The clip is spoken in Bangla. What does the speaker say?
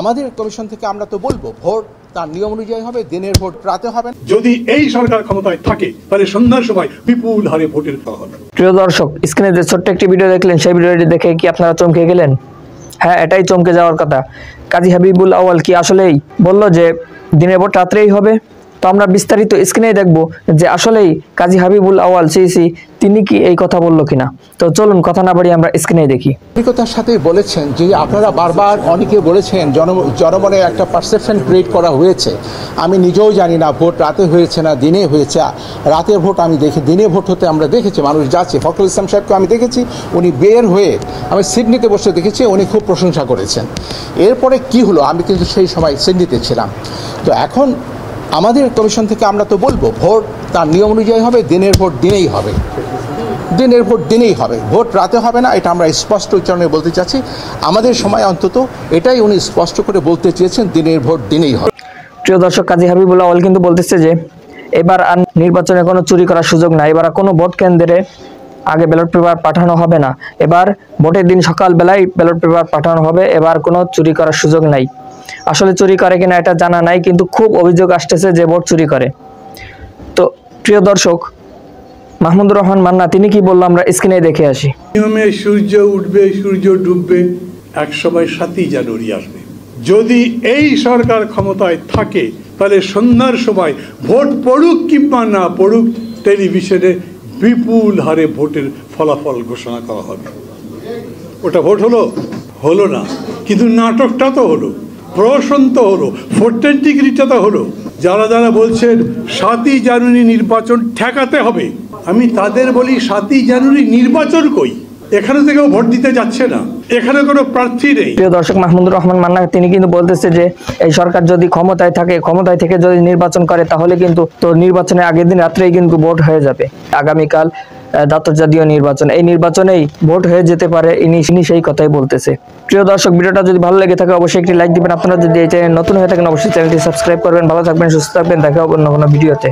আমাদের কমিশন থেকে আমরা তো বলবো ভোট তার নিয়ম অনুযায়ী হবে, দিনের ভোট রাতে হবে। যদি এই সরকার ক্ষমতায় থাকে তাহলে সন্ধ্যার সময় বিপুল হারে ভোটের ফল হবে। প্রিয় দর্শক, স্ক্রিনে যে ছোট্ট একটি ভিডিও দেখলেন, সেই ভিডিওটি দেখে কি আপনারা চমকে গেলেন? হ্যাঁ, এটাই চমকে যাওয়ার কথা। কাজী হাবিবুল আউয়াল কি আসলেই বলল যে দিনের ভোট রাত্রেই হবে? তো আমরা বিস্তারিত স্ক্রিনে দেখব যে আসলেই কাজী হাবিবুল আউয়াল সিসি তিনি কি এই কথা বললো কিনা। তো চলুন কথা না বাড়িয়ে আমরা স্ক্রিনে দেখি। অভিজ্ঞতার সাথে বলেছেন যে আপনারা বারবার অনেকে বলেছেন জনমনে একটা পারসেপশন ক্রিয়েট করা হয়েছে। আমি নিজেও জানি না ভোট রাতে হয়েছে না দিনে হয়েছে। রাতের ভোট আমি দেখি, দিনে ভোট হতে আমরা দেখেছি, মানুষ যাচ্ছে। ফখরুল ইসলাম সাহেবকে আমি দেখেছি, উনি বের হয়ে আমি সিডনিতে বসে দেখেছি, উনি খুব প্রশংসা করেছেন। এরপরে কি হলো, আমি কিন্তু সেই সময় সিডনিতে ছিলাম। তো এখন আমাদের কমিশন থেকে আমরা তো বলবো ভোট তার নিয়ম অনুযায়ী হবে, দিনের ভোট দিনেই হবে, দিনের ভোট দিনেই হবে, ভোট রাতে হবে না। এটা আমরা স্পষ্ট উচ্চারণে বলতে চাচ্ছি। আমাদের সময় অন্তত এটাই উনি স্পষ্ট করে বলতে চেয়েছেন, দিনের ভোট দিনেই হবে। প্রিয় দর্শক, কাজী হাবিবুল আউয়াল কিন্তু বলতেছে যে এবার আর নির্বাচনে কোনো চুরি করার সুযোগ নাই, এবার কোনো ভোট কেন্দ্রে আগে ব্যালট পেপার পাঠানো হবে না, এবার ভোটের দিন সকালবেলায় ব্যালট পেপার পাঠানো হবে, এবার কোনো চুরি করার সুযোগ নাই। আসলে চুরি করে কিনা এটা জানা নাই, কিন্তু খুব অভিযোগ আসতেছে যে ভোট চুরি করে। তো প্রিয় দর্শক, মাহমুদুর রহমান মান্না তিনি কি বললো আমরা স্ক্রিনে দেখে আসি। নিয়মে সূর্য উঠবে সূর্য ডুববে, এক সময় 7ই জানুয়ারি আসবে। যদি এই সরকার ক্ষমতায় থাকে তাহলে সন্ধ্যার সময় ভোট পড়ুক কিংবা না পড়ুক, টেলিভিশনে বিপুল হারে ভোটের ফলাফল ঘোষণা করা হবে। ওটা ভোট হলো না, কিন্তু নাটকটা তো হলো, প্রহসন তো হলো, ফোর্টেন্টিগ্রিটা তো হলো। যারা যারা বলছেন 7ই জানুয়ারি নির্বাচন ঠেকাতে হবে, আমি তাদের বলি 7ই জানুয়ারি নির্বাচন কই? এখানে থেকেও ভোট দিতে যাচ্ছে না, এখানে কোনো প্রার্থী নেই। প্রিয় দর্শক, মাহমুদুর রহমান মান্না তিনি কিন্তু বলতেছে যে এই সরকার যদি ক্ষমতায় থাকে, ক্ষমতায় থেকে যদি নির্বাচন করে, তাহলে কিন্তু তো নির্বাচনের আগের দিন রাত্রেই কিন্তু ভোট হয়ে যাবে। আগামীকাল দ্বাদশ জাতীয় নির্বাচন, এই নির্বাচনেই ভোট হয়ে যেতে পারে, ইনি সেই কথাই বলতেছে। প্রিয় দর্শক, ভিডিওটা যদি ভালো লেগে থাকে অবশ্যই একটি লাইক দিবেন। আপনারা যদি এই চ্যানেল নতুন হয়ে থাকেন অবশ্যই চ্যানেলটি সাবস্ক্রাইব করবেন। ভালো থাকবেন, সুস্থ থাকবেন, দেখা হবে অন্য কোনো ভিডিওতে।